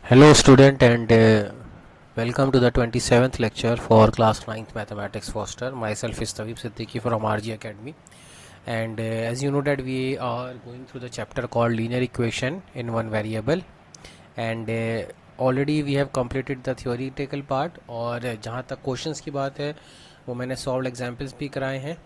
Hello, student, and welcome to the 27th lecture for class 9th Mathematics Foster. Myself is Tabib Siddiqui from RG Academy, and as you know that we are going through the chapter called linear equation in one variable, and already we have completed the theoretical part. और जहाँ तक questions की बात है वो मैंने solve examples भी कराए हैं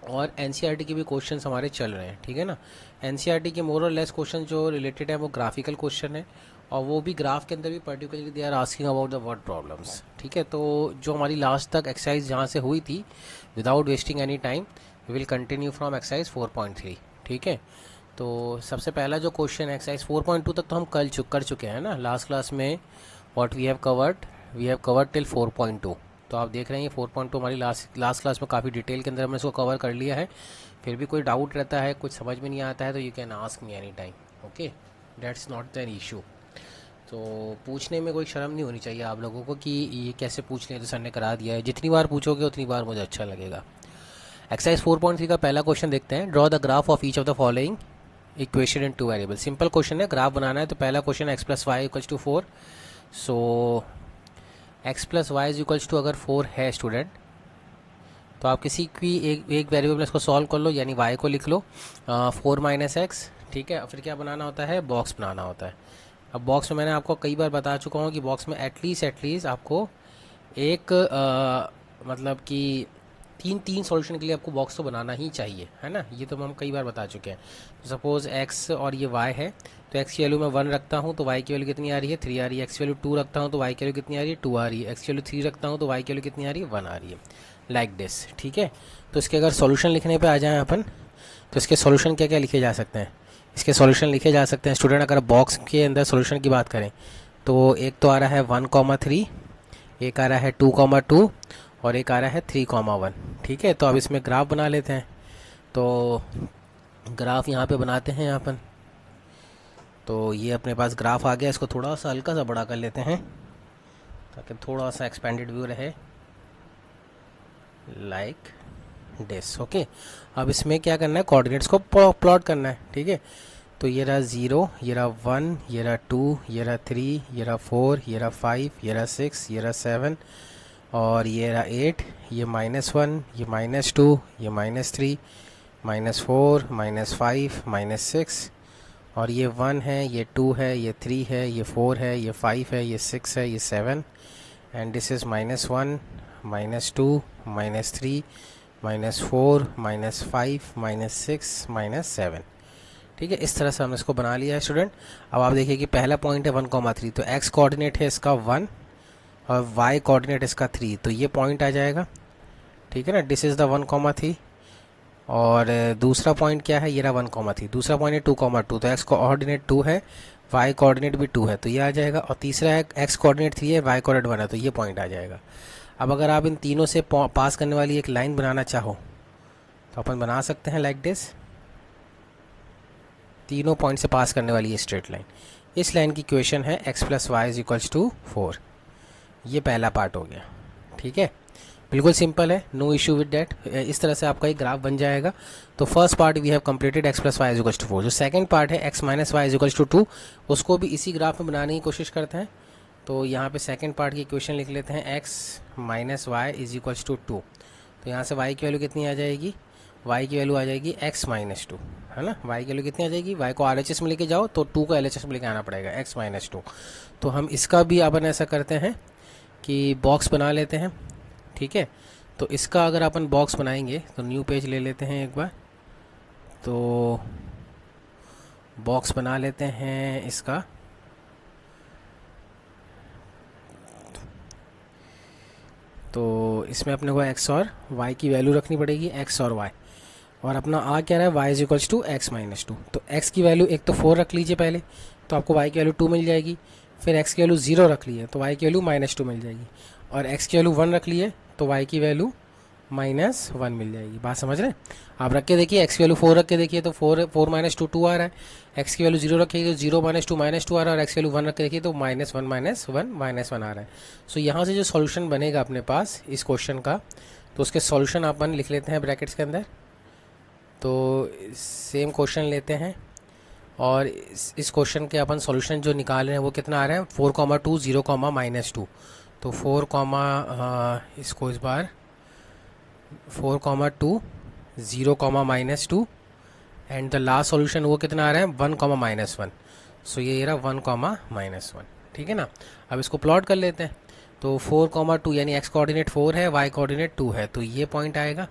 और एनसीईआरटी के भी क्वेश्चंस हमारे चल रहे हैं, ठीक है ना। एनसीईआरटी के मोर और लेस क्वेश्चन जो रिलेटेड है वो ग्राफिकल क्वेश्चन है और वो भी ग्राफ के अंदर भी particularly they are asking about the word problems, ठीक है। तो जो हमारी लास्ट तक एक्सरसाइज जहाँ से हुई थी, without wasting any time we will continue from exercise 4.3, ठीक है। तो सबसे पहला जो क्वेश्चन है एक्सरसाइज 4.2 तक तो हम कर चुके हैं ना लास्ट क्लास में। What we have covered till 4.2। तो आप देख रहे हैं 4.2 हमारी लास्ट क्लास में काफ़ी डिटेल के अंदर हमने इसको कवर कर लिया है। फिर भी कोई डाउट रहता है, कुछ समझ में नहीं आता है, तो you can ask me any time, okay, that's not an issue. तो पूछने में कोई शर्म नहीं होनी चाहिए आप लोगों को कि ये कैसे पूछ लें, तो सर ने करा दिया है। जितनी बार पूछोगे उतनी बार मुझे अच्छा लगेगा। एक्सरसाइज 4.3 का पहला क्वेश्चन देखते हैं। Draw the graph of each of the following equation in two variable. Simple question है, ग्राफ बनाना है। तो पहला question X plus Y equals to 4। So X plus Y is equals to अगर 4 है स्टूडेंट, तो आप किसी की एक वेरिएबल इसको सॉल्व कर लो, यानी वाई को लिख लो 4 माइनस एक्स, ठीक है। फिर क्या बनाना होता है, बॉक्स बनाना होता है। अब बॉक्स में मैंने आपको कई बार बता चुका हूँ कि बॉक्स में एटलीस्ट आपको एक मतलब कि तीन सॉल्यूशन के लिए आपको बॉक्स तो बनाना ही चाहिए, है ना। ये तो हम कई बार बता चुके हैं। तो सपोज एक्स और ये वाई है, तो एक्स की वैल्यू मैं 1 रखता हूँ तो वाई की वैल्यू कितनी आ रही है, 3 आ रही है। एक्स की वैल्यू 2 रखता हूँ तो वाई की वैल्यू कितनी आ रही है, 2 आ रही है। एक्स की वैल्यू 3 रखता हूँ तो वाई की वैल्यू कितनी आ रही है, 1 आ रही है, लाइक दिस, ठीक है। तो इसके अगर सॉल्यूशन लिखने पे आ जाएं अपन, तो इसके सॉल्यूशन क्या क्या लिखे जा सकते हैं। इसके सॉल्यूशन लिखे जा सकते हैं स्टूडेंट, अगर बॉक्स के अंदर सॉल्यूशन की बात करें तो एक तो आ रहा है 1,3, एक आ रहा है 2,2 और एक आ रहा है 3,1, ठीक है। तो अब इसमें ग्राफ बना लेते हैं। तो ग्राफ यहाँ पे बनाते हैं अपन। तो ये अपने पास ग्राफ आ गया। इसको थोड़ा सा हल्का सा बड़ा कर लेते हैं ताकि थोड़ा सा एक्सपेंडेड व्यू रहे, लाइक दिस, ओके। अब इसमें क्या करना है, कोऑर्डिनेट्स को प्लॉट करना है, ठीक है। तो ये रहा 0, ये रहा 1, ये रहा 2, ये रहा 3, ये रहा 4, ये रहा 5, ये रहा 6, ये रहा 7 और ये रहा 8, ये -1, ये -2, ये -3, -4, -5, -6 और ये 1 है, ये 2 है, ये 3 है, ये 4 है, ये 5 है, ये 6 है, ये 7 एंड दिस इज़ -1, -2, -3, -4, -5, -6, -7, ठीक है। इस तरह से हमने इसको बना लिया है स्टूडेंट। अब आप देखिए कि पहला पॉइंट है 1,3, तो एक्स कोऑर्डिनेट है इसका 1 और वाई कोऑर्डिनेट इसका 3, तो ये पॉइंट आ जाएगा, ठीक है ना। दिस इज़ द 1,3 और दूसरा पॉइंट क्या है, ये रहा 1,3। दूसरा पॉइंट है 2,2, तो एक्स कोऑर्डिनेट 2 है, वाई कोऑर्डिनेट भी 2 है, तो ये आ जाएगा। और तीसरा है एक्स कोऑर्डिनेट 3 है, वाई कोऑर्डिनेट 1 है, तो ये पॉइंट आ जाएगा। अब अगर आप इन तीनों से पास करने वाली एक लाइन बनाना चाहो तो अपन बना सकते हैं लाइक दिस। तीनों पॉइंट से पास करने वाली ये स्ट्रेट लाइन, इस लाइन की इक्वेशन है X plus Y is equals to 4। ये पहला पार्ट हो गया, ठीक है। बिल्कुल सिंपल है, नो इशू विद डैट। इस तरह से आपका एक ग्राफ बन जाएगा। तो first part we have completed, X plus Y is equals to 4। जो सेकंड पार्ट है X minus Y is equals to 2, उसको भी इसी ग्राफ में बनाने की कोशिश करते हैं। तो यहाँ पे सेकंड पार्ट की इक्वेशन लिख लेते हैं, X minus Y is equals to 2। तो यहाँ से वाई की वैल्यू कितनी आ जाएगी, वाई की वैल्यू आ जाएगी x-2, है ना। वाई की वैल्यू कितनी आ जाएगी, वाई को RHS में लेके जाओ तो 2 को LHS में लेके आना पड़ेगा, x-2। तो हम इसका भी अपन ऐसा करते हैं कि बॉक्स बना लेते हैं, ठीक है। तो इसका अगर अपन बॉक्स बनाएंगे तो न्यू पेज ले लेते हैं एक बार। तो बॉक्स बना लेते हैं इसका। तो इसमें अपने को x और y की वैल्यू रखनी पड़ेगी, x और y। और अपना आ क्या रहा है, y is equals to x-2। तो x की वैल्यू एक तो 4 रख लीजिए पहले, तो आपको y की वैल्यू 2 मिल जाएगी। फिर x की वैल्यू 0 रख ली है तो y की वैल्यू -2 मिल जाएगी। और x की वैल्यू 1 रख ली है तो y की वैल्यू -1 मिल जाएगी। बात समझ रहे हैं आप। रख के देखिए, x की वैल्यू 4 रख के देखिए तो 4 -2 2 आ रहा है। x की वैल्यू 0 रखिए तो 0 -2 आ रहा है। और x की वैल्यू 1 रख के देखिए तो -1 आ रहा है। सो यहाँ से जो सॉल्यूशन बनेगा अपने पास इस क्वेश्चन का, तो उसके सॉल्यूशन अपन लिख लेते हैं ब्रैकेट्स के अंदर। तो सेम क्वेश्चन लेते हैं और इस क्वेश्चन के अपन सॉल्यूशन जो निकाल रहे हैं वो कितना आ रहा है 4,2 0,-2। तो 4, इसको इस बार 4,2 0,-2 एंड द लास्ट सॉल्यूशन वो कितना आ रहा है 1,-1। सो ये रहा 1,-1, ठीक है ना। अब इसको प्लॉट कर लेते हैं। तो 4,2 यानी एक्स कोऑर्डिनेट 4 है, वाई कोऑर्डिनेट 2 है, तो ये पॉइंट आएगा,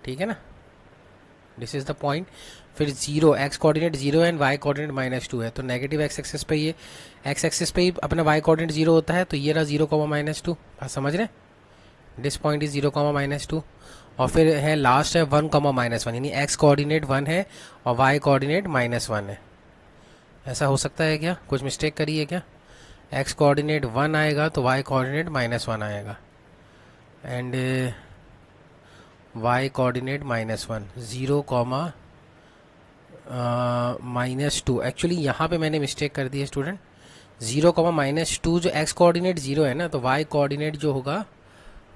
ठीक है ना, दिस इज द पॉइंट। फिर 0 X coordinate 0 and Y coordinate -2 है, तो नेगेटिव एक्स एक्सिस पे ये एक्स एक्सिस पे ही अपना वाई कोऑर्डिनेट 0 होता है, तो ये रहा 0,-2। बात समझ रहे हैं, दिस पॉइंट इज 0,-2। और फिर है लास्ट है 1,-1 यानी एक्स कोऑर्डिनेट 1 है और वाई कोऑर्डिनेट -1 है। ऐसा हो सकता है क्या, कुछ मिस्टेक करी है क्या? एक्स कोऑर्डिनेट 1 आएगा तो वाई कोऑर्डिनेट -1 आएगा एंड वाई कोऑर्डिनेट -1 0,-2। एक्चुअली यहाँ पे मैंने मिस्टेक कर दी है स्टूडेंट, 0,-2 जो एक्स कोऑर्डिनेट 0 है ना, तो वाई कोऑर्डिनेट जो होगा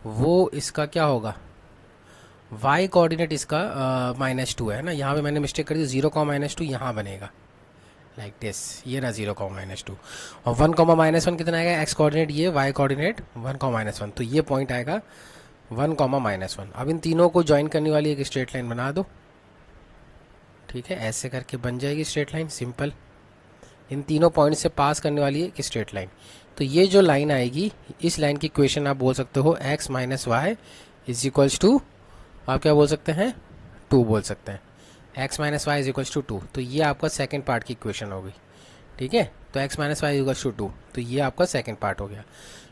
वो इसका क्या होगा, वाई कोऑर्डिनेट इसका -2 है ना। यहाँ पे मैंने मिस्टेक कर दी, 0,-2 यहाँ बनेगा लाइक दिस, ये रहा 0,-2 और 1,-1 कितना आएगा, एक्स कोऑर्डिनेट ये, वाई कोऑर्डिनेट 1,-1, तो ये पॉइंट आएगा 1,-1। अब इन तीनों को ज्वाइन करने वाली एक स्ट्रेट लाइन बना दो, ठीक है, ऐसे करके बन जाएगी स्ट्रेट लाइन सिंपल। इन तीनों पॉइंट से पास करने वाली एक स्ट्रेट लाइन, तो ये जो लाइन आएगी इस लाइन की इक्वेशन आप बोल सकते हो x - y is equals to, आप क्या बोल सकते हैं, 2 बोल सकते हैं, x - y is equals to 2। तो ये आपका सेकंड पार्ट की इक्वेशन हो गई, ठीक है। तो x - y is equals to 2, तो ये आपका सेकंड पार्ट हो गया।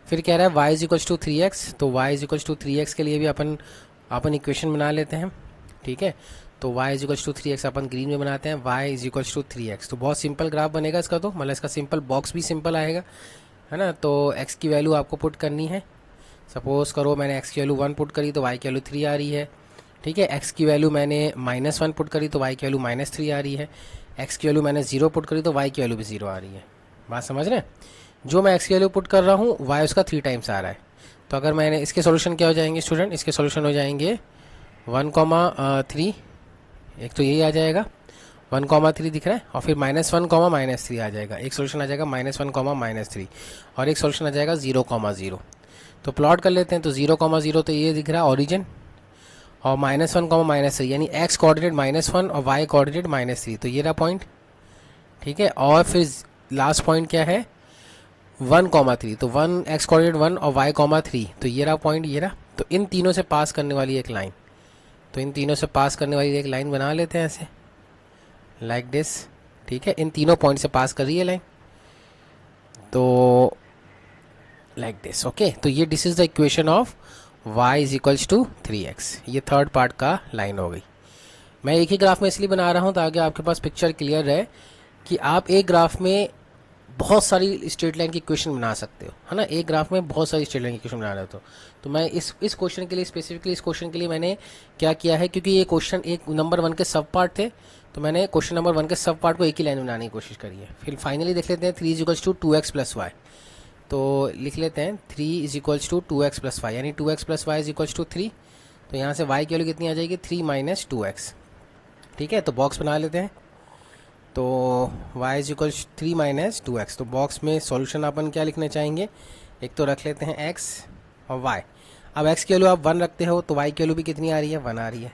फिर कह रहा है y is equals to 3x, तो y is equals to 3x के लिए भी अपन इक्वेशन बना लेते हैं, ठीक है। तो y is equals to 3x अपन ग्रीन में बनाते हैं, y is equals to 3x, तो बहुत सिंपल ग्राफ बनेगा इसका, तो मतलब इसका सिंपल बॉक्स भी सिंपल आएगा, है ना। तो x की वैल्यू आपको पुट करनी है, सपोज करो मैंने x की वैल्यू 1 पुट करी तो y की वैल्यू 3 आ रही है, ठीक है। x की वैल्यू मैंने -1 पुट करी तो y की वैल्यू -3 आ रही है, x की वैल्यू मैंने 0 पुट करी तो y की वैल्यू भी 0 आ रही है। बात समझ रहे हैं, जो मैं x की वैल्यू पुट कर रहा हूँ y उसका 3 टाइम्स आ रहा है। तो अगर मैंने इसके सॉल्यूशन क्या हो जाएंगे स्टूडेंट, इसके सॉल्यूशन हो जाएंगे 1,3, एक तो यही आ जाएगा 1,3 दिख रहा है, और फिर -1, -3 आ जाएगा, एक सोल्यूशन आ जाएगा -1, -3 और एक सोल्यूशन आ जाएगा 0,0। तो प्लॉट कर लेते हैं। तो 0,0 तो ये दिख रहा है ओरिजिन, और -1, -3 यानी एक्स कोऑर्डिनेट -1 और वाई कोऑर्डिनेट -3, तो ये रहा पॉइंट, ठीक है। और फिर लास्ट पॉइंट क्या है 1,3, तो 1 एक्स कोऑर्डिनेट 1 और वाई 3, तो ये रहा पॉइंट, ये रहा। तो इन तीनों से पास करने वाली एक लाइन, तो इन तीनों से पास करने वाली एक लाइन बना लेते हैं ऐसे लाइक दिस, ठीक है। इन तीनों पॉइंट से पास कर रही है लाइन, तो लाइक दिस, ओके। तो ये this is the equation of y is equals to 3x, ये थर्ड पार्ट का लाइन हो गई। मैं एक ही ग्राफ में इसलिए बना रहा हूँ ताकि आपके पास पिक्चर क्लियर रहे कि आप एक ग्राफ में बहुत सारी स्ट्रेट लाइन की इक्वेशन बना सकते हो, है ना। एक ग्राफ में बहुत सारी स्ट्रेट लाइन की इक्वेशन बना रहे हो, तो मैं इस क्वेश्चन के लिए स्पेसिफिकली इस क्वेश्चन के लिए मैंने क्या किया है, क्योंकि ये क्वेश्चन एक नंबर 1 के सब पार्ट थे, तो मैंने क्वेश्चन नंबर 1 के सब पार्ट को एक ही लाइन में बनाने की कोशिश करी है। फिर फाइनली देख लेते हैं 3 is equals to 2x + y, तो लिख लेते हैं 3 is equals to 2x + y यानी 2x + y is equals to 3। तो यहाँ से y की वैल्यू कितनी आ जाएगी 3 - 2x, ठीक है। तो बॉक्स बना लेते हैं। तो y इज इक्वल्स 3 - 2x, तो बॉक्स में सॉल्यूशन अपन क्या लिखना चाहेंगे, एक तो रख लेते हैं x और y। अब x की वैल्यू आप 1 रखते हो तो y की वैल्यू भी कितनी आ रही है 1 आ रही है,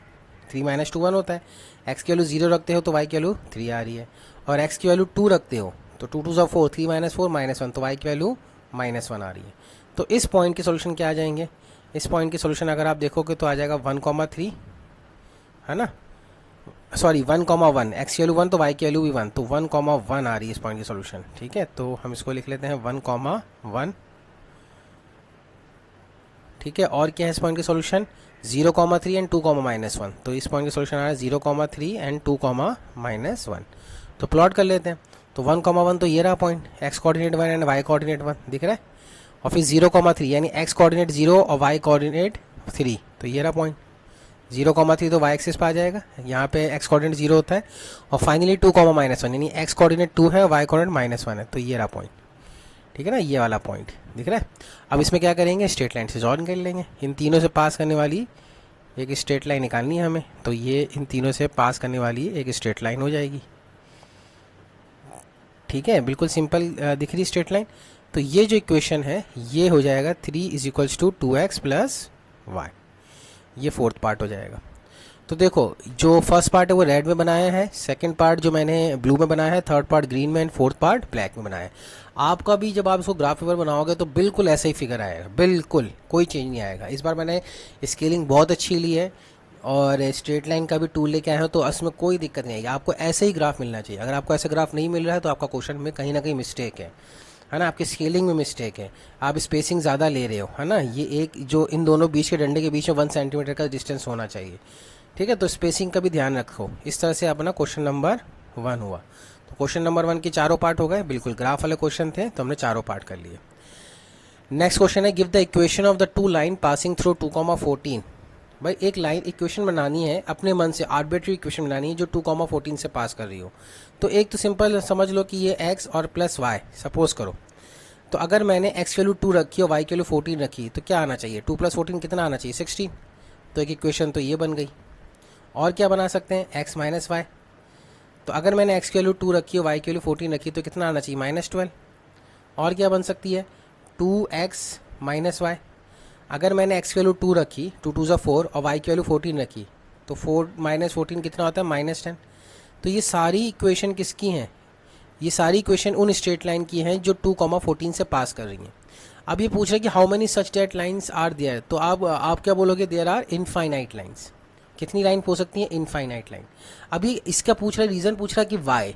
3 - 2 1 होता है। x की वैल्यू 0 रखते हो तो y की वैल्यू 3 आ रही है, और x की वैल्यू 2 रखते हो तो 2 2 4, 3 - 4 -1, तो y की वैल्यू -1 आ रही है। तो इस पॉइंट के सॉल्यूशन क्या आ जाएंगे, इस पॉइंट के सॉल्यूशन अगर आप देखोगे तो आ जाएगा 1,3, है ना, सॉरी 1,1, एक्स की वैल्यू 1 तो y की वैल्यू भी 1, तो 1,1 आ रही है इस पॉइंट की सॉल्यूशन, ठीक है। तो हम इसको लिख लेते हैं 1,1, ठीक है। और क्या है इस पॉइंट के सॉल्यूशन 0,3 एंड 2,-1, तो इस पॉइंट के सॉल्यूशन आ रहा है 0,3 एंड 2,-1। तो प्लॉट कर लेते हैं। तो 1,1 तो ये रहा point, X coordinate 1 and Y coordinate 1 दिख रहा है, और फिर 0,3 यानी एक्स कोऑर्डिनेट 0 और वाई कोऑर्डिनेट 3, तो ये रहा पॉइंट 0,3 तो वाई एक्सिस पे आ जाएगा, यहाँ पे एक्स कोऑर्डिनेट 0 होता है, और फाइनली 2,-1 यानी एक्स कोऑर्डिनेट 2 है, वाई कोऑर्डिनेट -1 है, तो ये रहा पॉइंट, ठीक है ना, ये वाला पॉइंट दिख रहा है। अब इसमें क्या करेंगे, स्ट्रेट लाइन से जॉइन कर लेंगे, इन तीनों से पास करने वाली एक स्ट्रेट लाइन निकालनी है हमें, तो ये इन तीनों से पास करने वाली एक स्ट्रेट लाइन हो जाएगी, ठीक है, बिल्कुल सिंपल दिख रही स्ट्रेट लाइन। तो ये जो इक्वेशन है ये हो जाएगा 3 is equals to 2x plus Y, ये फोर्थ पार्ट हो जाएगा। तो देखो जो फर्स्ट पार्ट है वो रेड में बनाया है, सेकंड पार्ट जो मैंने ब्लू में बनाया है, थर्ड पार्ट ग्रीन में एंड फोर्थ पार्ट ब्लैक में बनाया है। आपका भी जब आप इसको ग्राफ पेपर बनाओगे तो बिल्कुल ऐसा ही फिगर आएगा, बिल्कुल कोई चेंज नहीं आएगा। इस बार मैंने स्केलिंग बहुत अच्छी ली है और स्ट्रेट लाइन का भी टूल लेके आया हूँ, तो उसमें कोई दिक्कत नहीं आएगी। आपको ऐसे ही ग्राफ मिलना चाहिए। अगर आपको ऐसा ग्राफ नहीं मिल रहा है तो आपका क्वेश्चन में कहीं ना कहीं मिस्टेक है ना, आपकी स्केलिंग में मिस्टेक है, आप स्पेसिंग ज़्यादा ले रहे हो, है ना। ये एक जो इन दोनों बीच के डंडे के बीच में 1 सेंटीमीटर का डिस्टेंस होना चाहिए, ठीक है। तो स्पेसिंग का भी ध्यान रखो। इस तरह से अपना क्वेश्चन नंबर 1 हुआ। तो क्वेश्चन नंबर 1 के चारों पार्ट हो गए, बिल्कुल ग्राफ वाले क्वेश्चन थे तो हमने चारों पार्ट कर लिए। नेक्स्ट क्वेश्चन है give the equation of the two line passing through 2,14। भाई एक लाइन इक्वेशन बनानी है, अपने मन से आर्बिट्री इक्वेशन बनानी है जो 2,14 से पास कर रही हो। तो एक तो सिंपल समझ लो कि ये x और प्लस वाई सपोज करो। तो अगर मैंने x वैल्यू 2 रखी और y की वैल्यू 14 रखी तो क्या आना चाहिए, 2 + 14 कितना आना चाहिए, 16। तो एक इक्वेशन तो ये बन गई। और क्या बना सकते हैं, x माइनस वाई। तो अगर मैंने x की वैल्यू 2 रखी और y की वैल्यू 14 रखी तो कितना आना चाहिए, -12। और क्या बन सकती है, 2x माइनस वाई। अगर मैंने x की वैल्यू 2 रखी, 2 2 4 और y की वैल्यू 14 रखी तो 4 - 14 कितना होता है, -10। तो ये सारी इक्वेशन किसकी हैं, ये सारी इक्वेशन उन स्ट्रेट लाइन की हैं जो 2,14 से पास कर रही हैं। अब ये पूछ रहे हैं कि how many such that lines are there. तो आप क्या बोलोगे, देयर आर इनफाइनाइट लाइंस। कितनी लाइन हो सकती है, इनफाइनाइट लाइन। अभी इसका पूछ रहा है, रीज़न पूछ रहा है कि वाई।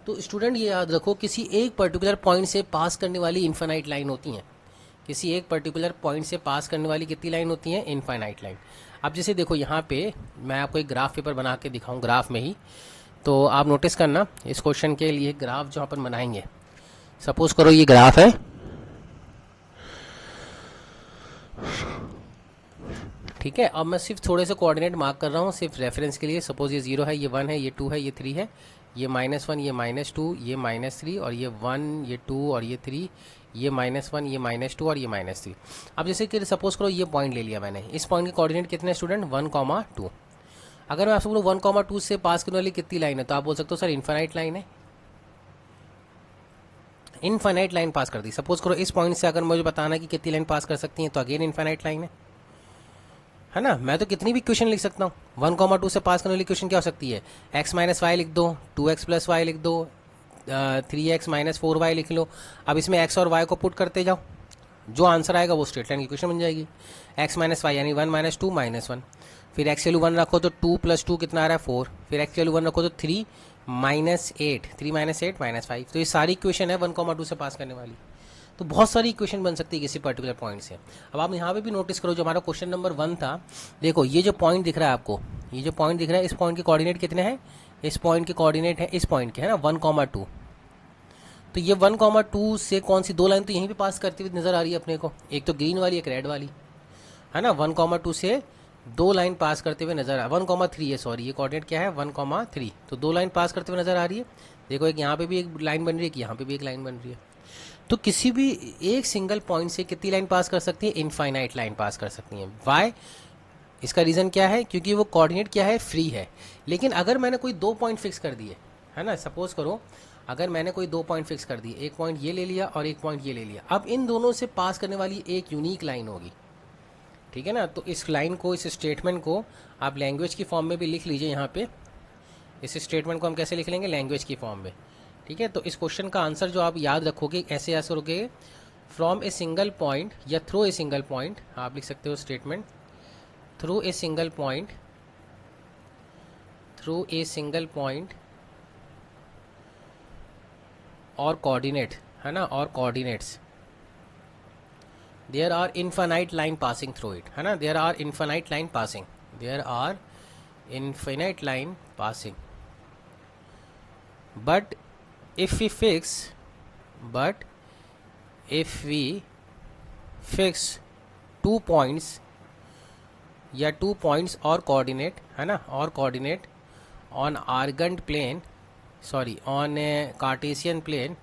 तो स्टूडेंट ये याद रखो, किसी एक पर्टिकुलर पॉइंट से पास करने वाली इनफाइनाइट लाइन होती हैं। किसी एक पर्टिकुलर पॉइंट से पास करने वाली कितनी लाइन होती है, इनफाइनाइट लाइन। अब जैसे देखो यहाँ पे मैं आपको एक ग्राफ पेपर बना के दिखाऊँ, ग्राफ में ही। तो आप नोटिस करना इस क्वेश्चन के लिए ग्राफ जो अपन बनाएंगे, सपोज करो ये ग्राफ है, ठीक है। अब मैं सिर्फ थोड़े से कोऑर्डिनेट मार्क कर रहा हूँ सिर्फ रेफरेंस के लिए। सपोज ये 0 है, ये 1 है, ये 2 है, ये 3 है, ये -1, ये -2, ये -3 और ये 1, ये 2 और ये 3, ये -1, ये -2 और ये -3। अब जैसे कि सपोज करो ये पॉइंट ले लिया मैंने, इस पॉइंट के कोऑर्डिनेट कितने स्टूडेंट, 1,2। अगर मैं आपसे बोलूँ 1,2 से पास करने वाली कितनी लाइन है, तो आप बोल सकते हो सर इनफाइनाइट लाइन है। इनफाइनाइट लाइन पास कर दी। सपोज करो इस पॉइंट से अगर मुझे बताना है कि कितनी लाइन पास कर सकती है, तो अगेन इनफाइनाइट लाइन है ना। मैं तो कितनी भी इक्वेशन लिख सकता हूँ। 1,2 से पास करने वाली इक्वेशन क्या हो सकती है, x माइनस वाई लिख दो, 2x प्लस वाई लिख दो, 3x माइनस 4y लिख लो। अब इसमें x और y को पुट करते जाओ, जो आंसर आएगा वो स्ट्रेट लाइन की इक्वेशन बन जाएगी। x माइनस वाई यानी 1 - 2 -1। फिर x वैल्यू 1 रखो तो 2 + 2 कितना आ रहा है, 4। फिर x वैल्यू 1 रखो तो 3 - 8, 3 - 8 -5। तो ये सारी इक्वेशन है 1,2 से पास करने वाली। तो बहुत सारी इक्वेशन बन सकती है किसी पर्टिकुलर पॉइंट से। अब आप यहाँ पे भी नोटिस करो, जो हमारा क्वेश्चन नंबर 1 था, देखो ये जो पॉइंट दिख रहा है आपको, ये जो पॉइंट दिख रहा है, इस पॉइंट के कोऑर्डिनेट कितने हैं, इस पॉइंट के कोऑर्डिनेट है इस पॉइंट के, है ना, 1,2। तो ये 1,2 से कौन सी दो लाइन तो यहीं पे पास करती हुई नजर आ रही है अपने को, एक तो ग्रीन वाली एक रेड वाली, है ना। 1,2 से दो लाइन पास करते हुए नजर आ, 1,3 है, सॉरी ये कोऑर्डिनेट क्या है, 1,3। तो दो लाइन पास करते हुए नजर आ रही है। देखो एक यहाँ पे भी एक लाइन बन रही है, यहाँ पे भी एक लाइन बन रही है। तो किसी भी एक सिंगल पॉइंट से कितनी लाइन पास कर सकती है, इनफाइनाइट लाइन पास कर सकती है। वाई, इसका रीज़न क्या है, क्योंकि वो कोऑर्डिनेट क्या है, फ्री है। लेकिन अगर मैंने कोई दो पॉइंट फिक्स कर दिए, है ना, सपोज करो अगर मैंने कोई दो पॉइंट फिक्स कर दिए, एक पॉइंट ये ले लिया और एक पॉइंट ये ले लिया, अब इन दोनों से पास करने वाली एक यूनिक लाइन होगी, ठीक है ना। तो इस लाइन को, इस स्टेटमेंट को आप लैंग्वेज की फॉर्म में भी लिख लीजिए। यहाँ पे इस स्टेटमेंट को हम कैसे लिख लेंगे, लैंग्वेज की फॉर्म में, ठीक है। तो इस क्वेश्चन का आंसर जो आप याद रखोगे, ऐसे आंसर करोगे, फ्रॉम ए सिंगल पॉइंट या थ्रू ए सिंगल पॉइंट, आप लिख सकते हो statement, through a single point, through a single point और कोऑर्डिनेट, है ना, और coordinates, there are infinite line passing through it, है ना, there are infinite line passing, there are infinite line passing, but if we fix but if we fix 2 points या 2 points और coordinate, है ना, और coordinate on argand plane, sorry on a Cartesian plane,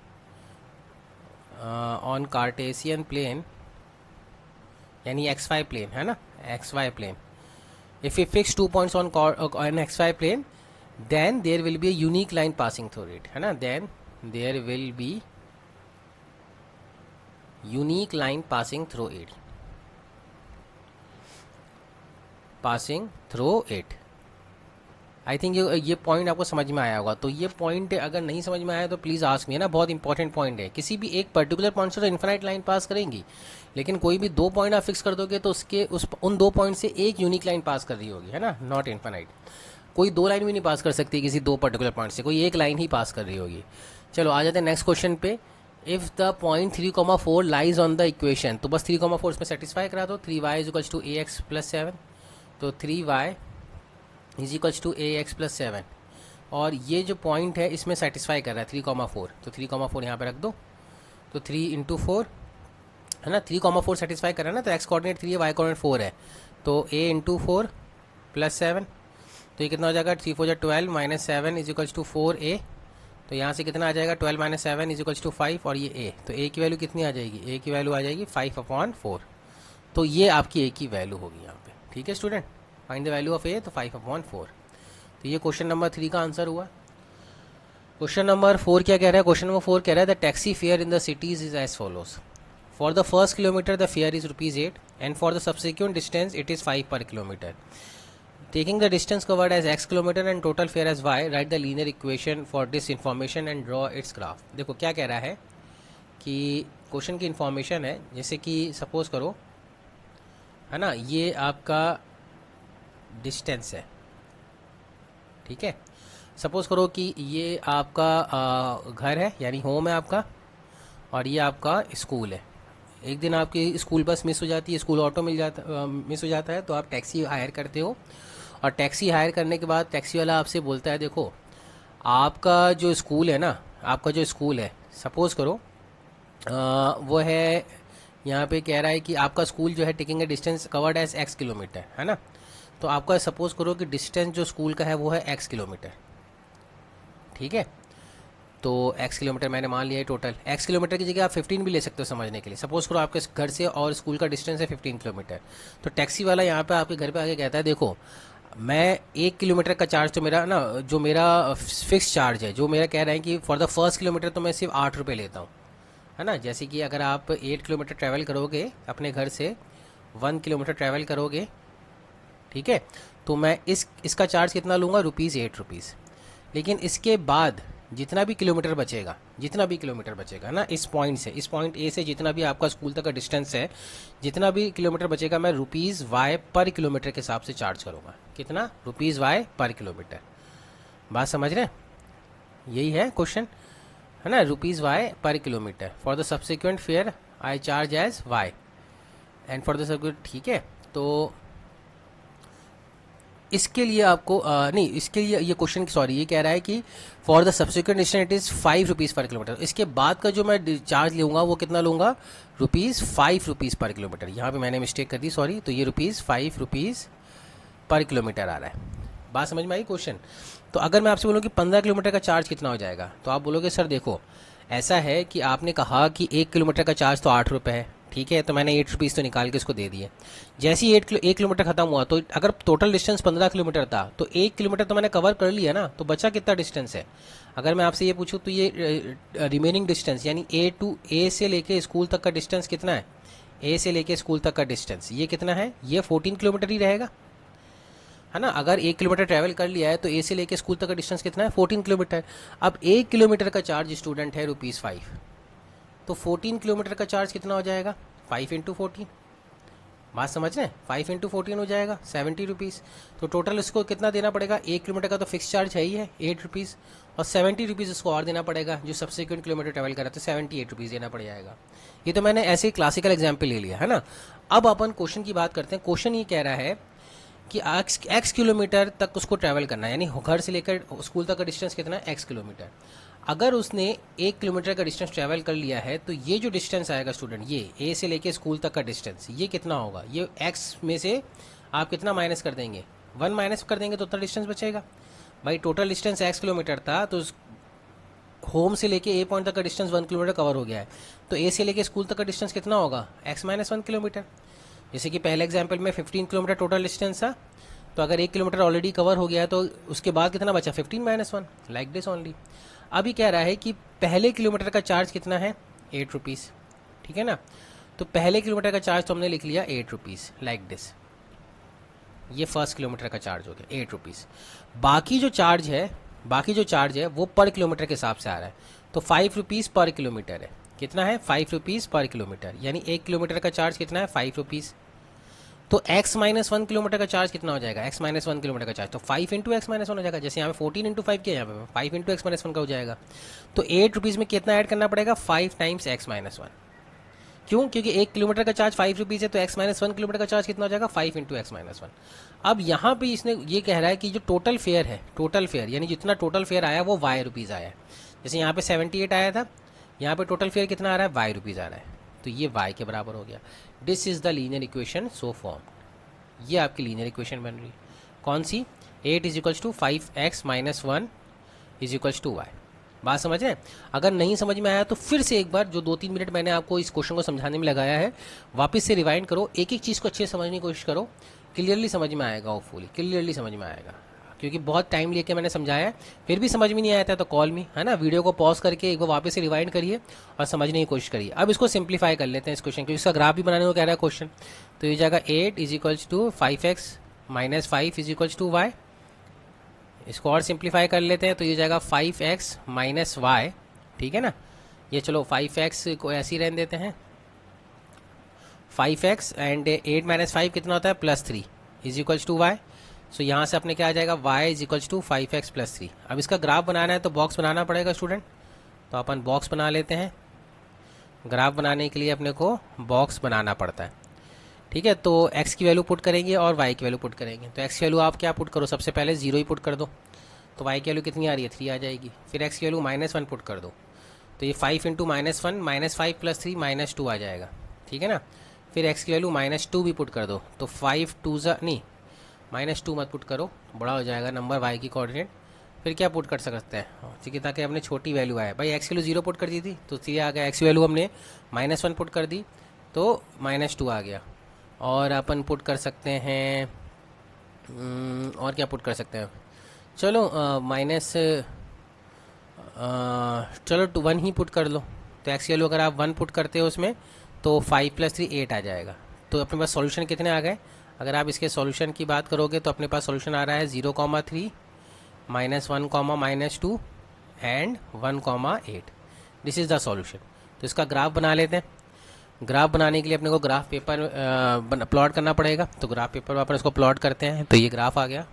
on Cartesian plane यानी xy plane, है ना, xy plane, if we fix 2 points on xy plane then there will be a unique line passing through it, है ना, then there will be unique line passing through it. I think ये point आपको समझ में आया होगा. तो ये पॉइंट अगर नहीं समझ में आया तो प्लीज़ आस्क मी, है ना. बहुत इंपॉर्टेंट पॉइंट है. किसी भी एक पर्टिकुलर पॉइंट से तो इन्फिनाइट लाइन पास करेंगी, लेकिन कोई भी दो पॉइंट आप फिक्स कर दोगे तो उन दो पॉइंट से एक यूनिक लाइन पास कर रही होगी, है ना, नॉट इन्फिनाइट. कोई दो लाइन भी नहीं पास कर सकती किसी दो पर्टिकुलर पॉइंट से, कोई एक लाइन ही पास कर रही होगी. चलो आ जाते हैं नेक्स्ट क्वेश्चन पे. If the point 3,4 lies on the equation, तो बस 3,4 इसमें सेटिस्फाई करा दो. 3y is equals to ax plus 7. तो 3y is equals to ax plus 7, और ये जो पॉइंट है इसमें सेटिस्फाई कर रहा है 3,4. तो 3,4 यहाँ पे रख दो. तो 3 इंटू 4, है ना, 3,4 सेटिस्फाई कर रहा है ना. तो x कोऑर्डिनेट 3 है, y कोऑर्डिनेट 4 है. तो a इंटू 4 प्लस 7, तो ये कितना हो जाएगा, 3 4 12 minus 7 is equals to 4a. तो यहाँ से कितना आ जाएगा, 12 माइनस 7 इज इक्वल्स टू 5, और ये a. तो a की वैल्यू कितनी आ जाएगी, a की वैल्यू आ जाएगी 5/4. तो ये आपकी a की वैल्यू होगी यहाँ पे. ठीक है student, find the value of a, तो 5/4. तो ये क्वेश्चन नंबर 3 का आंसर हुआ. क्वेश्चन नंबर 4 क्या कह रहा है. क्वेश्चन नंबर 4 कह रहा है the taxi fare in the cities is as follows. For the first kilometre the fare is ₹8 and for the subsequent distance it is 5 per kilometre. Taking the distance covered as x kilometre and total fare as y, write the linear equation for this information and draw its graph. देखो क्या कह रहा है कि question की information है, जैसे कि सपोज करो, है ना, ये आपका डिस्टेंस है. ठीक है, सपोज करो कि ये आपका घर है, यानी होम है आपका, और ये आपका स्कूल है. एक दिन आपकी स्कूल बस मिस हो जाती है, स्कूल ऑटो मिस हो जाता है, तो आप टैक्सी हायर करते हो. और टैक्सी हायर करने के बाद टैक्सी वाला आपसे बोलता है देखो आपका जो स्कूल है ना, आपका जो स्कूल है, सपोज करो वो है, यहाँ पे कह रहा है कि आपका स्कूल जो है taking a distance covered as x kilometre, है ना. तो आपका सपोज करो कि डिस्टेंस जो स्कूल का है वो है x किलोमीटर. ठीक है, तो x किलोमीटर मैंने मान लिया है टोटल. x किलोमीटर की जगह आप 15 भी ले सकते हो समझने के लिए. सपोज करो आपके घर से और स्कूल का डिस्टेंस है 15 किलोमीटर. तो टैक्सी वाला यहाँ पे आपके घर पे आके कहता है देखो मैं 1 किलोमीटर का चार्ज, तो मेरा ना जो मेरा फिक्स चार्ज है, जो मेरा कह रहा है कि फॉर द फर्स्ट किलोमीटर तो मैं सिर्फ 8 रुपये लेता हूँ, है ना. जैसे कि अगर आप 8 किलोमीटर ट्रैवल करोगे अपने घर से, 1 किलोमीटर ट्रैवल करोगे, ठीक है, तो मैं इसका चार्ज कितना लूँगा, ₹8. लेकिन इसके बाद जितना भी किलोमीटर बचेगा ना, इस पॉइंट से, इस पॉइंट ए से जितना भी आपका स्कूल तक का डिस्टेंस है, जितना भी किलोमीटर बचेगा मैं ₹y पर किलोमीटर के हिसाब से चार्ज करूँगा. कितना, ₹y पर किलोमीटर. बात समझ रहे हैं, यही है क्वेश्चन, है ना. ₹y per kilometre. For the subsequent fare I charge as y and for the subsequent. ठीक है, तो इसके लिए आपको नहीं, इसके लिए ये क्वेश्चन, सॉरी, ये कह रहा है कि for the subsequent distance it is ₹5 per kilometre. इसके बाद का जो मैं चार्ज लूँगा वो कितना लूँगा, ₹5 पर किलोमीटर. यहाँ पे मैंने मिस्टेक कर दी, सॉरी. तो ये ₹5 पर किलोमीटर आ रहा है. बात समझ में आई क्वेश्चन. तो अगर मैं आपसे बोलूँ कि 15 किलोमीटर का चार्ज कितना हो जाएगा, तो आप बोलोगे सर देखो ऐसा है कि आपने कहा कि 1 किलोमीटर का चार्ज तो ₹8 है. ठीक है, तो मैंने ₹8 तो निकाल के इसको दे दिए. जैसे ही 1 किलोमीटर खत्म हुआ, तो अगर टोटल डिस्टेंस 15 किलोमीटर था तो 1 किलोमीटर तो मैंने कवर कर लिया ना, तो बचा कितना डिस्टेंस है. अगर मैं आपसे ये पूछूं तो ये रिमेनिंग डिस्टेंस, यानी ए से लेके स्कूल तक का डिस्टेंस कितना है, ए से लेके स्कूल तक का डिस्टेंस ये कितना है, ये 14 किलोमीटर ही रहेगा, है ना. अगर 1 किलोमीटर ट्रैवल कर लिया है तो ए से लेके स्कूल तक का डिस्टेंस कितना है, 14 किलोमीटर. अब 1 किलोमीटर का चार्ज स्टूडेंट है ₹5. तो 14 किलोमीटर का चार्ज कितना हो जाएगा, 5 इंटू 14. बात समझ रहे हैं, 5 इंटू 14 हो जाएगा ₹70. तो टोटल इसको कितना देना पड़ेगा, 1 किलोमीटर का तो फिक्स चार्ज है ही है ₹8, और ₹70 इसको और देना पड़ेगा जो सब्सिक्वेंट किलोमीटर ट्रैवल करा, तो ₹78 देना पड़ जाएगा. ये तो मैंने ऐसे क्लासिकल एग्जाम्पल ले लिया, है ना. अब अपन क्वेश्चन की बात करते हैं. क्वेश्चन ये कह रहा है कि x किलोमीटर तक उसको ट्रैवल करना है, यानी घर से लेकर स्कूल तक का डिस्टेंस कितना है, x किलोमीटर. अगर उसने 1 किलोमीटर का डिस्टेंस ट्रैवल कर लिया है तो ये जो डिस्टेंस आएगा स्टूडेंट, ये ए से लेके स्कूल तक का डिस्टेंस, ये कितना होगा, ये x में से आप कितना माइनस कर देंगे, 1 माइनस कर देंगे तो उतना डिस्टेंस बचेगा. भाई टोटल डिस्टेंस x किलोमीटर था, तो होम से लेके ए पॉइंट तक का डिस्टेंस 1 किलोमीटर कवर हो गया है. तो ए से लेके स्कूल तक का डिस्टेंस कितना होगा, x माइनस 1 किलोमीटर. जैसे कि पहले एग्जाम्पल में 15 किलोमीटर टोटल डिस्टेंस था, तो अगर 1 किलोमीटर ऑलरेडी कवर हो गया है तो उसके बाद कितना बचा, 15 माइनस 1, लाइक दिस ओनली. अभी कह रहा है कि पहले किलोमीटर का चार्ज कितना है, 8 रुपीज़, ठीक है ना। तो पहले किलोमीटर का चार्ज तो हमने लिख लिया 8 रुपीज़, लाइक दिस। ये फर्स्ट किलोमीटर का चार्ज हो गया 8 रुपीज़। बाकी जो चार्ज है वो पर किलोमीटर के हिसाब से आ रहा है, तो 5 रुपीज़ पर किलोमीटर है। कितना है, 5 रुपीज़ पर किलोमीटर, यानी 1 किलोमीटर का चार्ज कितना है, 5 रुपीज़। तो x-1 किलोमीटर का चार्ज कितना हो जाएगा, x-1 किलोमीटर का चार्ज तो 5 इंटू x-1 हो जाएगा। जैसे यहाँ पे 14 इंटू 5 किया, यहाँ पे 5 इंटू x-1 का हो जाएगा। तो 8 रुपीज़ में कितना ऐड करना पड़ेगा, 5 टाइम्स x-1। क्यों, क्योंकि 1 किलोमीटर का चार्ज 5 रुपीज़ है, तो x-1 किलोमीटर का चार्ज कितना हो जाएगा, 5 इंटू x-1। अब यहाँ पे इसने ये कह रहा है कि जो टोटल फेयर है, टोटल फेयर यानी जितना टोटल फेयर आया वो y रुपीज़ आया है। जैसे यहाँ पे 78 आया था, यहाँ पे टोटल फेयर कितना आ रहा है, y रुपीज़ आ रहा है, तो ये y के बराबर हो गया। This is the linear equation so form. ये आपकी लीनियर इक्वेशन बन रही है, कौन सी, 8 is equals to 5x-1 is equals to y। बात समझ रहे हैं। अगर नहीं समझ में आया तो फिर से एक बार जो 2-3 मिनट मैंने आपको इस क्वेश्चन को समझाने में लगाया है, वापस से रिवाइंड करो, एक एक चीज़ को अच्छे से समझने की कोशिश करो, क्लियरली समझ में आएगा, होपफुली क्लियरली समझ में आएगा। क्योंकि बहुत टाइम लेके मैंने समझाया है, फिर भी समझ में नहीं आया था तो कॉल मी, है ना, वीडियो को पॉज करके एक बार वापस से रिवाइंड करिए और समझने की कोशिश करिए। अब इसको सिंप्लीफाई कर लेते हैं इस क्वेश्चन, क्योंकि इसका ग्राफ भी बनाने को कह रहा है क्वेश्चन। तो ये जाएगा 8 is equals to 5x-5 is equals to y। इसको और सिंप्लीफाई कर लेते हैं, तो ये जाएगा 5x-y, ठीक है ना। ये चलो 5x को ऐसे ही रहने देते हैं, 5x एंड 8-5 कितना होता है, +3 इज इक्वल्स टू y। सो यहाँ से अपने क्या आ जाएगा, y is equals to 5x + 3। अब इसका ग्राफ बनाना है तो बॉक्स बनाना पड़ेगा स्टूडेंट, तो अपन बॉक्स बना लेते हैं। ग्राफ बनाने के लिए अपने को बॉक्स बनाना पड़ता है, ठीक है। तो x की वैल्यू पुट करेंगे और y की वैल्यू पुट करेंगे। तो x की वैल्यू आप क्या पुट करो, सबसे पहले 0 ही पुट कर दो, तो y की वैल्यू कितनी आ रही है, 3 आ जाएगी। फिर x की वैल्यू -1 पुट कर दो, तो ये 5 इंटू -1 -5 + 3 -2 आ जाएगा, ठीक है ना। फिर x की वैल्यू -2 भी पुट कर दो, तो 5 2 नहीं, -2 मत पुट करो, बड़ा हो जाएगा नंबर y की कोऑर्डिनेट। फिर क्या पुट कर सकते हैं, ठीक है, ताकि हमने छोटी वैल्यू आए। भाई x की वैल्यू 0 पुट कर दी थी तो 3 आ गया, x की वैल्यू हमने -1 पुट कर दी तो -2 आ गया। और अपन पुट कर सकते हैं, और क्या पुट कर सकते हैं, चलो चलो 1 ही पुट कर लो। तो x की वैल्यू अगर आप 1 पुट करते हो उसमें, तो 5 + 3 8 आ जाएगा। तो अपने पास सॉल्यूशन कितने आ गए, अगर आप इसके सॉल्यूशन की बात करोगे तो अपने पास सॉल्यूशन आ रहा है 0,3 -1, -2 and 1,8। This is the solution. तो इसका ग्राफ बना लेते हैं। ग्राफ बनाने के लिए अपने को ग्राफ पेपर प्लॉट करना पड़ेगा, तो ग्राफ पेपर पर अपन इसको प्लॉट करते हैं। तो ये ग्राफ आ गया,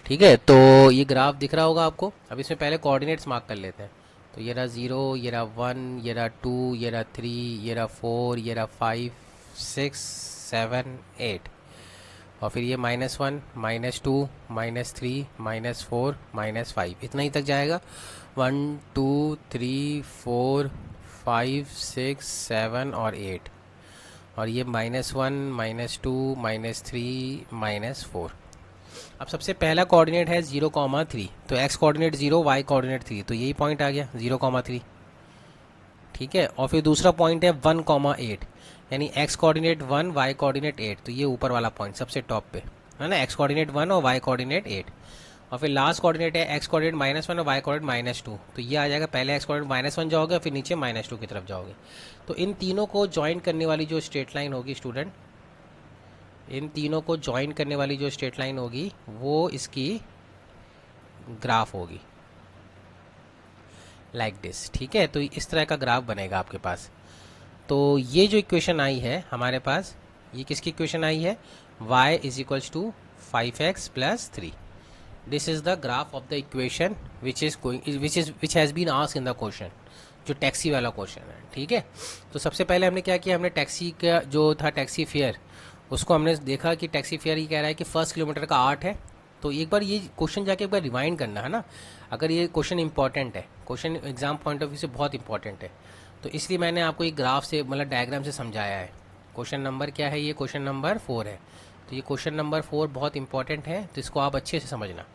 ठीक है। तो ये ग्राफ दिख रहा होगा आपको। अब इसमें पहले कोऑर्डिनेट्स मार्क कर लेते हैं। तो ये रहा 0, ये रहा 1, ये रहा 2, ये रहा 3, ये रहा 4, ये रहा 5 6 7 8, और फिर ये -1 -2 -3 -4 -5, इतना ही तक जाएगा। 1 2 3 4 5 6 7 और 8, और ये -1 -2 -3 -4। अब सबसे पहला कोऑर्डिनेट है 0,3, तो x कोऑर्डिनेट 0, y कोऑर्डिनेट 3, तो यही पॉइंट आ गया 0,3, ठीक है। और फिर दूसरा पॉइंट है 1,8, यानी x कोऑर्डिनेट 1, y कोऑर्डिनेट 8, तो ये ऊपर वाला पॉइंट सबसे टॉप पे है ना, x कोऑर्डिनेट 1 और y कोऑर्डिनेट 8। और फिर लास्ट कोऑर्डिनेट है x कोऑर्डिनेट -1 और y कोऑर्डिनेट -2, तो ये आ जाएगा। पहले x कोऑर्डिनेट -1 जाओगे, फिर नीचे -2 की तरफ जाओगे। तो इन तीनों को ज्वाइन करने वाली जो स्ट्रेट लाइन होगी स्टूडेंट, इन तीनों को ज्वाइन करने वाली जो स्ट्रेट लाइन होगी वो इसकी ग्राफ होगी, लाइक दिस, ठीक है। तो इस तरह का ग्राफ बनेगा आपके पास। तो ये जो इक्वेशन आई है हमारे पास, ये किसकी इक्वेशन आई है, y is equals to 5x + 3। This is the graph of the equation which has been asked in the question, जो टैक्सी वाला क्वेश्चन है, ठीक है। तो सबसे पहले हमने क्या किया, हमने टैक्सी का जो था टैक्सी फेयर, उसको हमने देखा कि टैक्सी फेयर ये कह रहा है कि फर्स्ट किलोमीटर का 8 है। तो एक बार ये क्वेश्चन जाके एक बार रिवाइंड करना है ना, अगर ये क्वेश्चन इंपॉर्टेंट है, question exam point of view से बहुत इंपॉर्टेंट है, तो इसलिए मैंने आपको एक ग्राफ से मतलब डायग्राम से समझाया है। क्वेश्चन नंबर क्या है, ये क्वेश्चन नंबर 4 है। तो ये क्वेश्चन नंबर 4 बहुत इंपॉर्टेंट है, तो इसको आप अच्छे से समझना,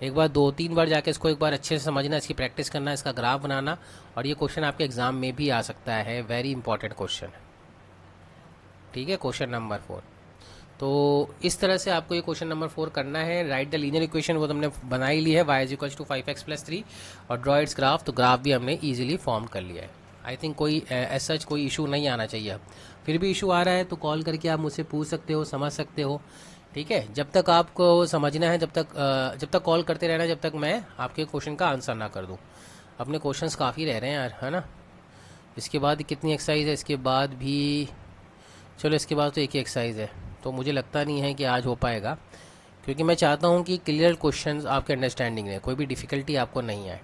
एक बार 2-3 बार जाके इसको एक बार अच्छे से समझना, इसकी प्रैक्टिस करना, इसका ग्राफ बनाना, और ये क्वेश्चन आपके एग्जाम में भी आ सकता है, वेरी इंपॉर्टेंट क्वेश्चन है, ठीक है। क्वेश्चन नंबर 4, तो इस तरह से आपको ये क्वेश्चन नंबर 4 करना है। राइट द लीनियर इक्वेशन, वो हमने बना ही ली है, y is equals to 5x+3, और ड्रॉ इट्स ग्राफ, तो ग्राफ भी हमने ईजिली फॉर्म कर लिया है। आई थिंक कोई एज सच कोई इशू नहीं आना चाहिए। अब फिर भी इशू आ रहा है तो कॉल करके आप मुझसे पूछ सकते हो, समझ सकते हो। ठीक है, जब तक आपको समझना है, जब तक कॉल करते रहना, जब तक मैं आपके क्वेश्चन का आंसर ना कर दूँ। अपने क्वेश्चंस काफ़ी रह रहे हैं यार, है ना। इसके बाद कितनी एक्सरसाइज है, इसके बाद भी, चलो इसके बाद तो एक ही एक्सरसाइज है, तो मुझे लगता नहीं है कि आज हो पाएगा, क्योंकि मैं चाहता हूँ कि क्लियर क्वेश्चंस आपके अंडरस्टैंडिंग में, कोई भी डिफ़िकल्टी आपको नहीं आए।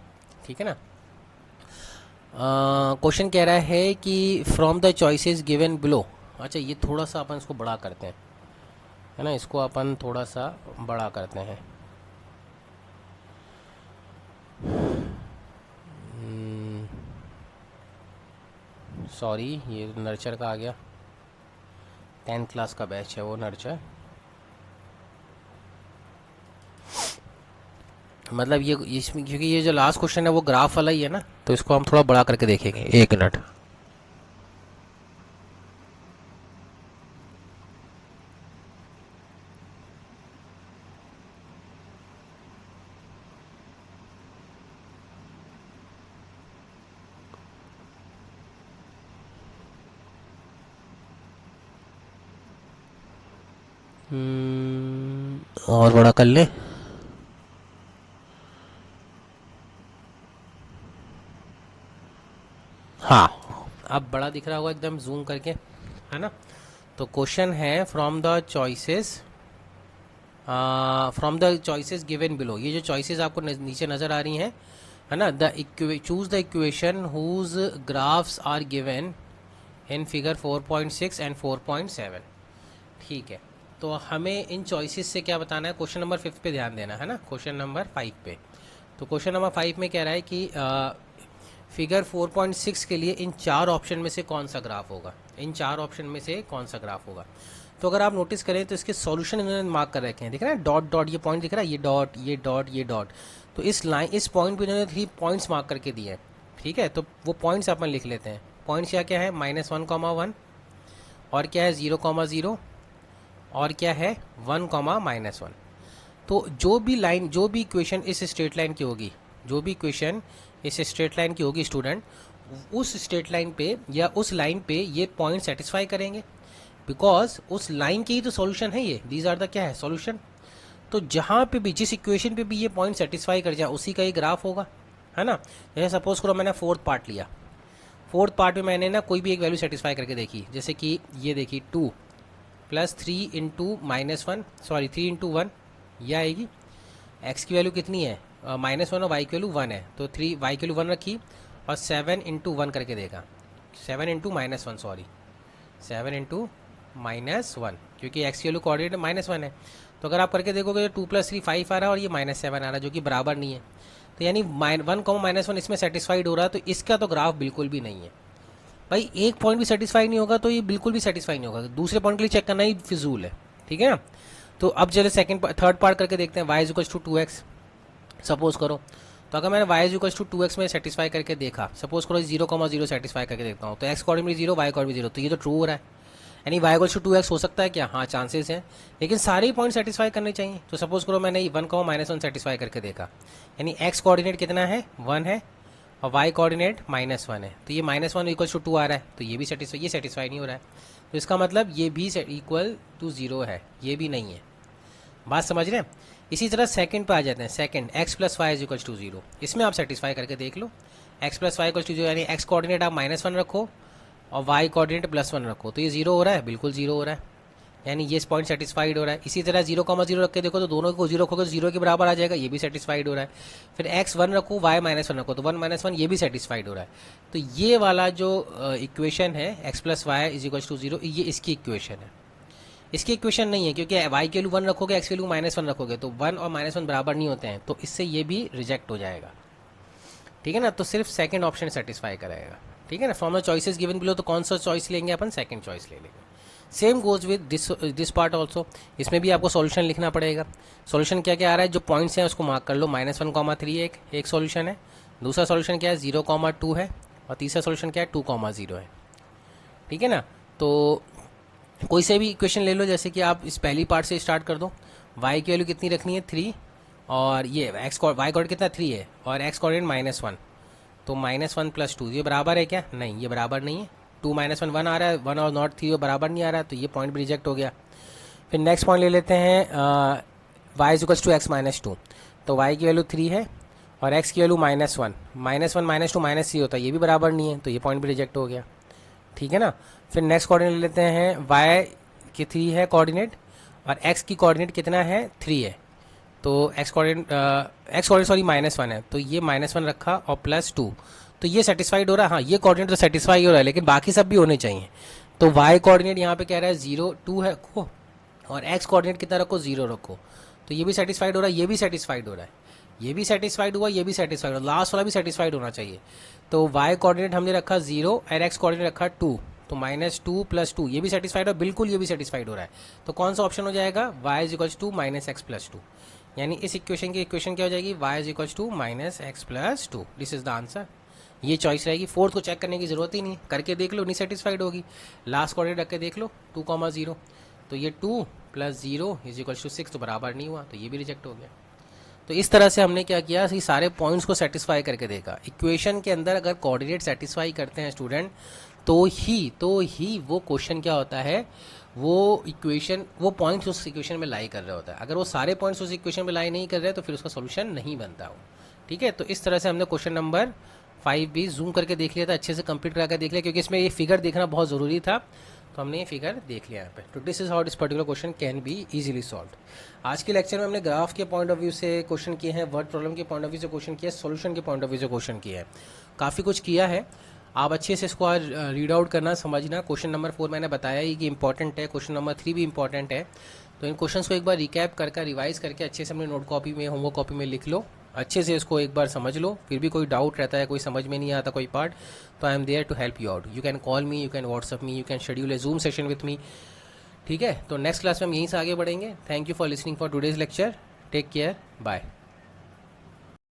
ठीक है ना। क्वेश्चन कह रहा है कि from the choices given below. अच्छा, ये थोड़ा सा अपन इसको बड़ा करते हैं, है ना, इसको अपन थोड़ा सा बड़ा करते हैं। सॉरी, ये नर्चर का आ गया, 10th क्लास का बैच है वो नर्चर। मतलब ये इसमें, क्योंकि ये जो लास्ट क्वेश्चन है वो ग्राफ वाला ही है ना, तो इसको हम थोड़ा बड़ा करके देखेंगे। एक मिनट। और बड़ा कर ले। हाँ, अब बड़ा दिख रहा होगा एकदम जूम करके, है ना। तो क्वेश्चन है from the choices given below. ये जो चॉइसेस आपको नीचे नजर आ रही हैं, है ना, choose the equation whose graphs are given in figure 4.6 and 4.7। ठीक है, तो हमें इन चॉइसेस से क्या बताना है, क्वेश्चन नंबर 5 पे ध्यान देना है ना, क्वेश्चन नंबर 5 पे। तो क्वेश्चन नंबर 5 में कह रहा है कि फिगर 4.6 के लिए इन 4 ऑप्शन में से कौन सा ग्राफ होगा, इन 4 ऑप्शन में से कौन सा ग्राफ होगा। तो अगर आप नोटिस करें तो इसके सॉल्यूशन इन्होंने मार्क कर रखे हैं, दिख रहा है डॉट डॉट, ये पॉइंट दिख रहा है, ये डॉट, ये डॉट, ये डॉट। तो इस पॉइंट पे इन्होंने 3 पॉइंट्स मार्क करके दिए हैं। ठीक है, तो वो पॉइंट्स अपन लिख लेते हैं। पॉइंट्स क्या क्या है, -1, 1, और क्या है 0, 0, और क्या है 1, -1। तो जो भी लाइन, जो भी इक्वेशन इस स्ट्रेट लाइन की होगी, जो भी इक्वेशन इस स्ट्रेट लाइन की होगी स्टूडेंट, उस स्ट्रेट लाइन पे या उस लाइन पे ये पॉइंट सेटिस्फाई करेंगे, बिकॉज उस लाइन की ही तो सॉल्यूशन है ये। दीज आर द क्या है, सॉल्यूशन। तो जहाँ पे भी, जिस इक्वेशन पे भी ये पॉइंट सेटिस्फाई कर जाए, उसी का ही ग्राफ होगा, है ना। जैसे सपोज करो मैंने 4th पार्ट लिया, 4th पार्ट में मैंने ना कोई भी एक वैल्यू सेटिस्फाई करके देखी, जैसे कि ये देखी 2 + 3 × -1, सॉरी 3 × 1, यह आएगी। एक्स की वैल्यू कितनी है, -1, और वाई की वैल्यू 1 है, तो 3 वाई की वैल्यू 1 रखी, और 7 × 1 करके देखा, 7 × -1, सॉरी 7 × -1, क्योंकि एक्स की वैल्यू कोऑर्डिनेट -1 है। तो अगर आप करके देखोगे तो 2 + 3 5 आ रहा है, और ये -7 आ रहा है, जो कि बराबर नहीं है। तो यानी 1, -1 इसमें सेटिस्फाइड हो रहा है, तो इसका तो ग्राफ बिल्कुल भी नहीं है भाई। एक पॉइंट भी सेटिस्फाई नहीं होगा तो ये बिल्कुल भी सेटिस्फाई नहीं होगा, दूसरे पॉइंट के लिए चेक करना ही फिजूल है। ठीक है ना। तो अब चले थर्ड पार्ट करके देखते हैं, y = 2x सपोज करो। तो अगर मैंने y = 2x में सेटिस्फाई करके देखा, सपोज करो 0, 0 सेटिस्फाई करके देखता हूँ, तो x कोऑर्डिनेट 0, y कोऑर्डिनेट 0, तो ये तो ट्रू हो रहा है, यानी y = 2x हो सकता है क्या, हाँ चांसेस हैं, लेकिन सारे ही पॉइंट सेटिस्फाई करने चाहिए। तो सपोज करो मैंने 1, -1 सेटिस्फाई करके देखा, यानी x कोऑर्डिनेट कितना है, 1 है, और y कोऑर्डिनेट -1 है, तो ये -1 = 2 आ रहा है, तो ये भी सेटिस्फाई, ये सेटिस्फाई नहीं हो रहा है, तो इसका मतलब ये भी इक्वल टू 0 है, ये भी नहीं है। बात समझ रहे हैं। इसी तरह सेकंड पे आ जाते हैं, सेकंड x + y = 0, इसमें आप सेटिस्फाई करके देख लो। x + y = 0, यानी x कोऑर्डिनेट आप -1 रखो और y कोऑर्डिनेट +1 रखो, तो ये 0 हो रहा है, बिल्कुल 0 हो रहा है, यानी ये पॉइंट सेटिस्फाइड हो रहा है। इसी तरह 0, 0 रख के देखो, तो दोनों को 0 रखोगे तो 0 के बराबर आ जाएगा, ये भी सेटिस्फाइड हो रहा है। फिर x 1 रखो, y -1 रखो, तो 1 -1 ये भी सेटिस्फाइड हो रहा है। तो ये वाला जो इक्वेशन है x + y = 0, ये इसकी इक्वेशन है। इसकी इक्वेशन नहीं है, क्योंकि y की वैल्यू 1 रखोगे, x की वैल्यू -1 रखोगे, तो 1 और -1 बराबर नहीं होते हैं, तो इससे ये भी रिजेक्ट हो जाएगा। ठीक है ना, तो सिर्फ सेकंड ऑप्शन सेटिस्फाई कराएगा। ठीक है ना, from the choices given below, तो कौन सा चॉइस लेंगे अपन, सेकंड चॉइस ले लेंगे। Same goes with this part also, इसमें भी आपको सॉल्यूशन लिखना पड़ेगा। सॉल्यूशन क्या क्या आ रहा है, जो पॉइंट्स हैं उसको मार्क कर लो, -1, 3 एक सॉल्यूशन है, दूसरा सॉल्यूशन क्या है 0, 2 है, और तीसरा सॉल्यूशन क्या है 2, 0 है। ठीक है ना। तो कोई से भी इक्वेशन ले लो, जैसे कि आप इस पहली पार्ट से स्टार्ट कर दो। y की वैल्यू कितनी रखनी है 3, और ये x वाई कोऑर्डिनेट कितना 3 है, और x कोऑर्डिनेट -1, तो -1 + 2 ये बराबर है क्या? नहीं, ये बराबर नहीं है। 2 - 1 1 आ रहा है, 1 और नॉट 3 बराबर नहीं आ रहा है, तो ये पॉइंट भी रिजेक्ट हो गया। फिर नेक्स्ट पॉइंट ले लेते हैं y = x - 2, तो y की वैल्यू 3 है और x की वैल्यू -1, -1 - 2 -3 होता है, ये भी बराबर नहीं है, तो ये पॉइंट भी रिजेक्ट हो गया। ठीक है ना। फिर नेक्स्ट कोऑर्डिनेट ले लेते हैं, y की 3 है कोऑर्डिनेट और x की कोऑर्डिनेट कितना है 3 है, तो x कोऑर्डिनेट सॉरी -1 है, तो ये -1 रखा और +2, तो ये सेटिस्फाइड हो रहा है। हाँ, ये कोऑर्डिनेट तो सेटिस्फाई हो रहा है, लेकिन बाकी सब भी होने चाहिए। तो y कोऑर्डिनेट यहाँ पे कह रहा है 0 2 है रखो, और x कोऑर्डिनेट कितना रखो 0 रखो, तो ये भी सेटिस्फाइड हो रहा है, ये भी सेटिस्फाइड हो रहा है, ये भी सेटिस्फाइड हुआ, ये भी सेटिस्फाइड हुआ, लास्ट वाला भी सेटिस्फाइड होना चाहिए। तो y कोऑर्डिनेट हमने रखा 0 और x कोऑर्डिनेट रखा 2, तो -2 + 2 ये भी सेटिस्फाइड हो, बिल्कुल ये भी सेटिस्फाइड हो रहा है। तो कौन सा ऑप्शन हो जाएगा? y = -x + 2, यानी इस इक्वेशन की इक्वेशन क्या हो जाएगी? y = -x + 2, this is the answer. ये चॉइस रहेगी। फोर्थ को चेक करने की जरूरत ही नहीं, करके देख लो, नहीं सेटिस्फाइड होगी, लास्ट कोऑर्डिनेट रख के देख लो 2, 0, तो ये 2 + 0 = 6, तो बराबर नहीं हुआ, तो ये भी रिजेक्ट हो गया। तो इस तरह से हमने क्या किया कि सारे पॉइंट्स को सेटिस्फाई करके देखा। इक्वेशन के अंदर अगर कोऑर्डिनेट सेटिस्फाई करते हैं स्टूडेंट, तो ही वो क्वेश्चन क्या होता है, वो इक्वेशन, वो पॉइंट्स उस इक्वेशन में लाई कर रहा होता है। अगर वो सारे पॉइंट्स उस इक्वेशन में लाई नहीं कर रहे तो फिर उसका सोल्यूशन नहीं बनता हो। ठीक है, तो इस तरह से हमने क्वेश्चन नंबर 5 भी जूम करके देख लिया था, अच्छे से कंप्लीट करा कर देख लिया, क्योंकि इसमें ये फिगर देखना बहुत ज़रूरी था, तो हमने ये फिगर देख लिया यहाँ पे। तो this is how this particular question can be easily solve. आज के लेक्चर में हमने ग्राफ के पॉइंट ऑफ व्यू से क्वेश्चन किए हैं, वर्ड प्रॉब्लम के पॉइंट ऑफ व्यू से क्वेश्चन किया है, सॉल्यूशन के पॉइंट ऑफ व्यू से क्वेश्चन किया है, काफ़ी कुछ किया है। आप अच्छे से इसको आज रीड आउट करना, समझना। क्वेश्चन नंबर 4 मैंने बताया ही कि इंपॉर्टेंट है, क्वेश्चन नंबर 3 भी इंपॉर्टेंट है, तो इन क्वेश्चंस को एक बार रिकैप करके रिवाइज करके अच्छे से अपने नोट कॉपी में, होमवर्क कॉपी में लिख लो, अच्छे से इसको एक बार समझ लो। फिर भी कोई डाउट रहता है, कोई समझ में नहीं आता कोई पार्ट, तो I am there to help you out. You can call me, you can WhatsApp me, you can schedule a Zoom session with me. ठीक है, तो नेक्स्ट क्लास में हम यहीं से आगे बढ़ेंगे। Thank you for listening for today's lecture. Take care, bye.